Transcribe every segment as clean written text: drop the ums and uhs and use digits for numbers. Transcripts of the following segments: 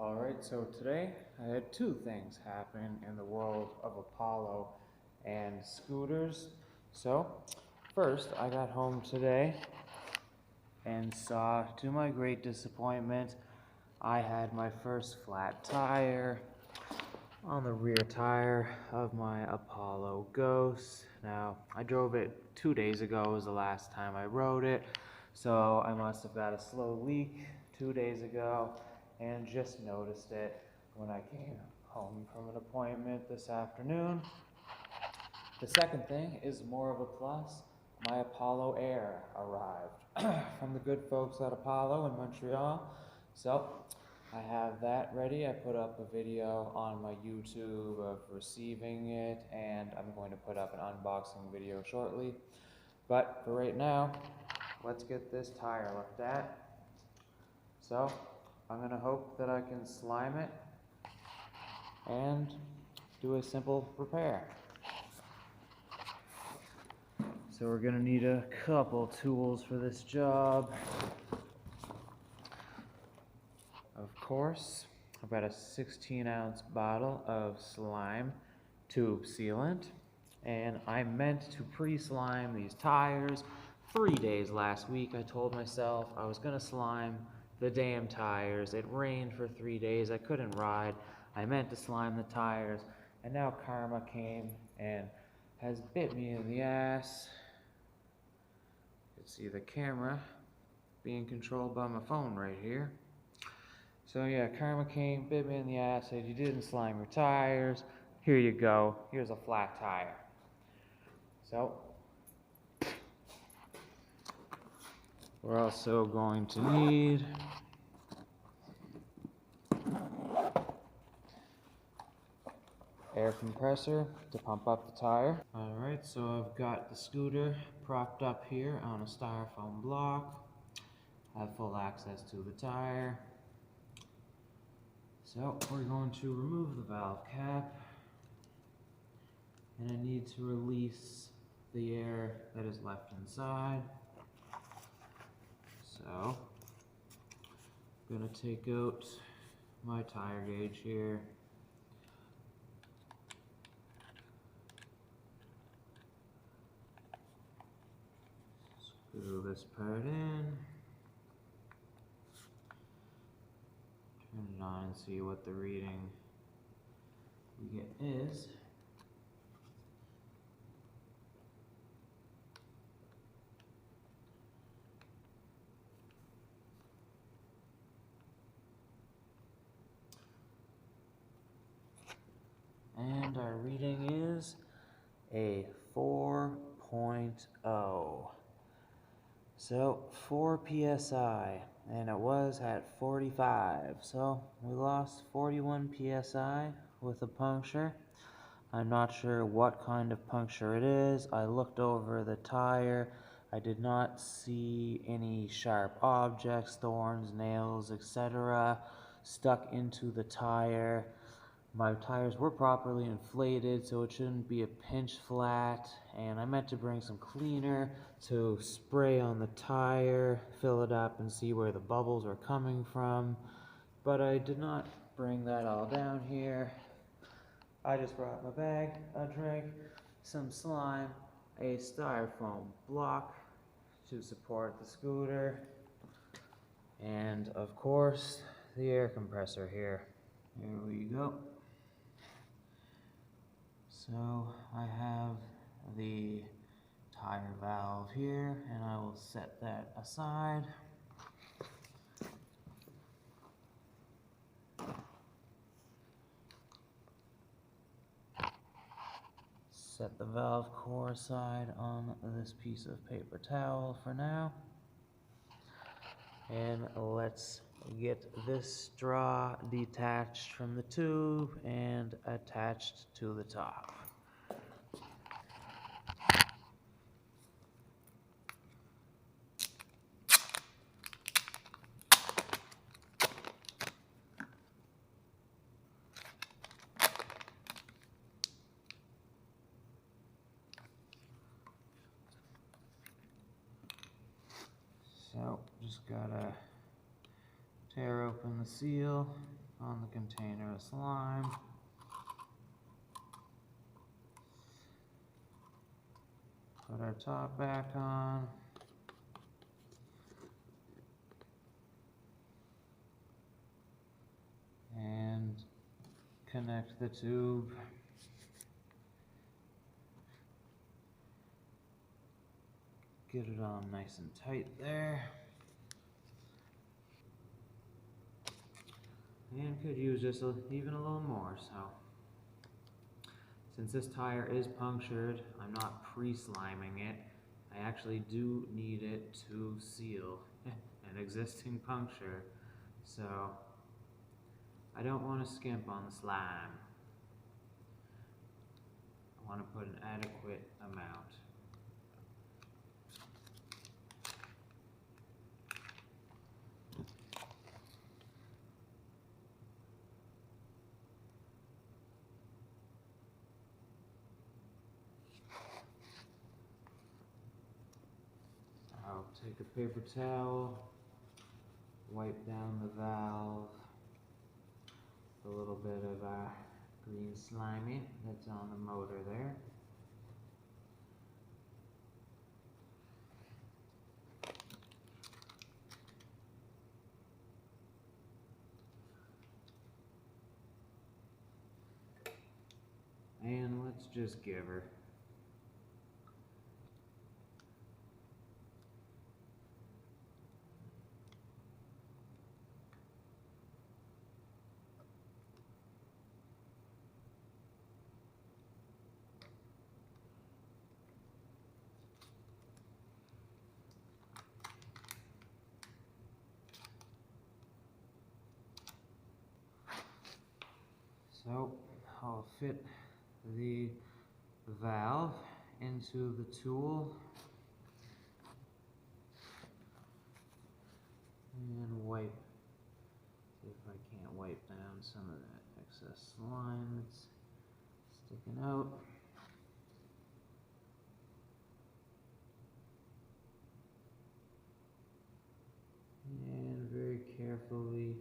Alright, so today I had two things happen in the world of Apollo and scooters. So, first I got home today and saw, to my great disappointment, I had my first flat tire on the rear tire of my Apollo Ghost. Now, I drove it 2 days ago, was the last time I rode it, so I must have got a slow leak 2 days ago and just noticed it when I came home from an appointment this afternoon. The second thing is more of a plus. My Apollo Air arrived from the good folks at Apollo in Montreal. So I have that ready. I put up a video on my YouTube of receiving it, and I'm going to put up an unboxing video shortly. But for right now, let's get this tire looked at. So I'm going to hope that I can slime it and do a simple repair. So we're going to need a couple tools for this job. Of course, I've got a 16-ounce bottle of slime tube sealant, and I meant to pre-slime these tires 3 days last week. I told myself I was going to slime the damn tires. It rained for 3 days. I couldn't ride. I meant to slime the tires, and now karma came and has bit me in the ass. You can see the camera being controlled by my phone right here. So yeah, karma came, bit me in the ass, said you didn't slime your tires. Here you go. Here's a flat tire. So we're also going to need air compressor to pump up the tire. Alright, so I've got the scooter propped up here on a styrofoam block. I have full access to the tire. So we're going to remove the valve cap, and I need to release the air that is left inside. So I'm going to take out my tire gauge here. Screw this part in. Turn it on and see what the reading we get is. And our reading is a 4.0. So 4 psi, and it was at 45. So we lost 41 psi with a puncture. I'm not sure what kind of puncture it is. I looked over the tire. I did not see any sharp objects, thorns, nails, etc. stuck into the tire. My tires were properly inflated, so it shouldn't be a pinch flat, and I meant to bring some cleaner to spray on the tire, fill it up, and see where the bubbles are coming from, but I did not bring that all down here. I just brought my bag, a drink, some slime, a styrofoam block to support the scooter, and of course the air compressor here. Here we go. So I have the tire valve here, and I will set that aside. Set the valve core aside on this piece of paper towel for now. And let's get this straw detached from the tube and attached to the top. So just gotta tear open the seal on the container of slime. Put our top back on. And connect the tube. Get it on nice and tight there. And could use just even a little more, so. Since this tire is punctured, I'm not pre-sliming it. I actually do need it to seal an existing puncture, so I don't want to skimp on the slime. I want to put an adequate amount. I'll take a paper towel, wipe down the valve, a little bit of green slimy that's on the motor there. And let's just give her. So I'll fit the valve into the tool and wipe, see if I can't wipe down some of that excess slime that's sticking out. And very carefully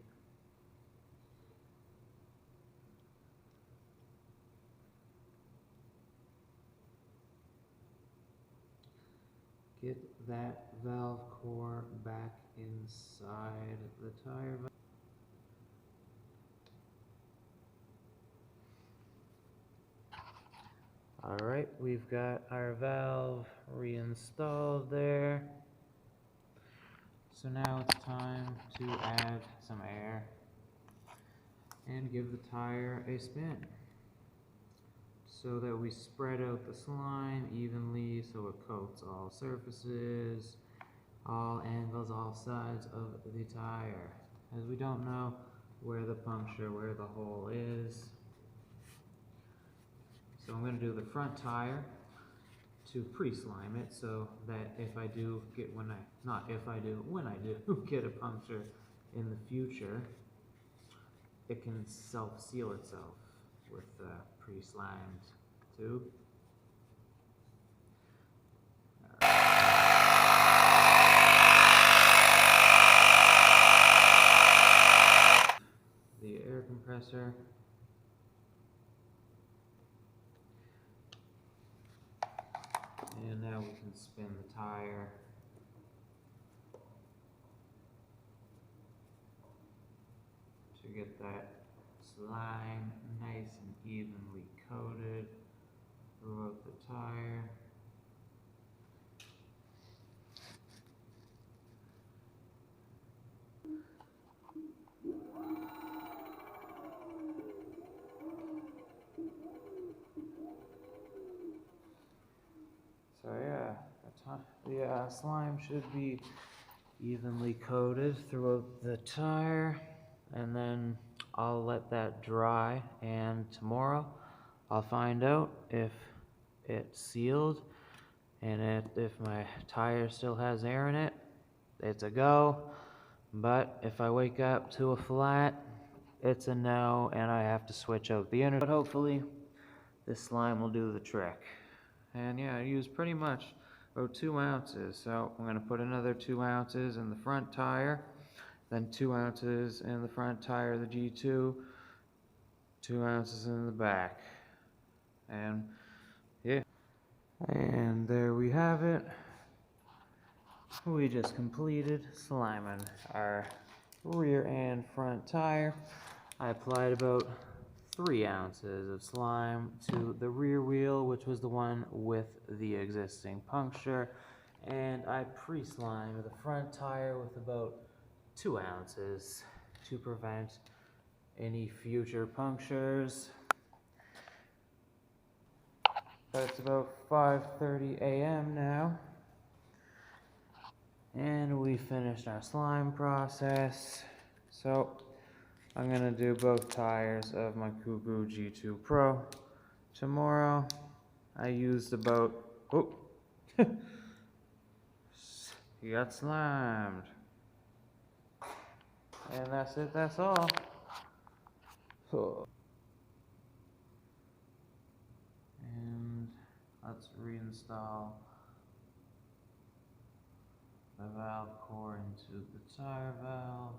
get that valve core back inside the tire valve. Alright, we've got our valve reinstalled there. So now it's time to add some air and give the tire a spin, so that we spread out the slime evenly so it coats all surfaces, all angles, all sides of the tire, as we don't know where the puncture, where the hole is. So I'm going to do the front tire to pre-slime it, so that if I do get, when I do get a puncture in the future, it can self-seal itself with the pre-slimed tube. The air compressor. And now we can spin the tire. To get that slime nice and evenly coated throughout the tire. So yeah, the slime should be evenly coated throughout the tire, and then I'll let that dry, and tomorrow I'll find out if it's sealed, and if my tire still has air in it, it's a go. But if I wake up to a flat, it's a no, and I have to switch out the inner. But hopefully this slime will do the trick. And yeah, I used pretty much about 2 ounces, so I'm going to put another 2 ounces in the front tire then 2 ounces in the front tire of the G2, 2 ounces in the back. And yeah, and there we have it. We just completed sliming our rear and front tire. I applied about 3 ounces of slime to the rear wheel, which was the one with the existing puncture, and I pre-slimed the front tire with about 2 ounces to prevent any future punctures. But it's about 5:30 a.m. now, and we finished our slime process. So I'm gonna do both tires of my Cuckoo G2 Pro tomorrow. I used about, oh, he got slimed. And that's it, that's all. And let's reinstall the valve core into the tire valve.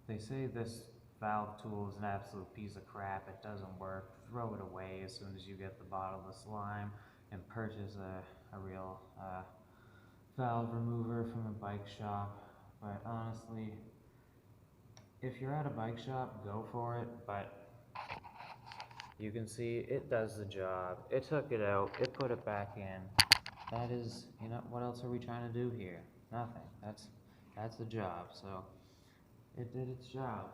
They say this valve tool is an absolute piece of crap. It doesn't work. Throw it away as soon as you get the bottle of slime, and purchase a real valve remover from a bike shop. But honestly, if you're at a bike shop, go for it. But you can see it does the job. It took it out, it put it back in. That is, you know, what else are we trying to do here? Nothing. That's the job. So it did its job.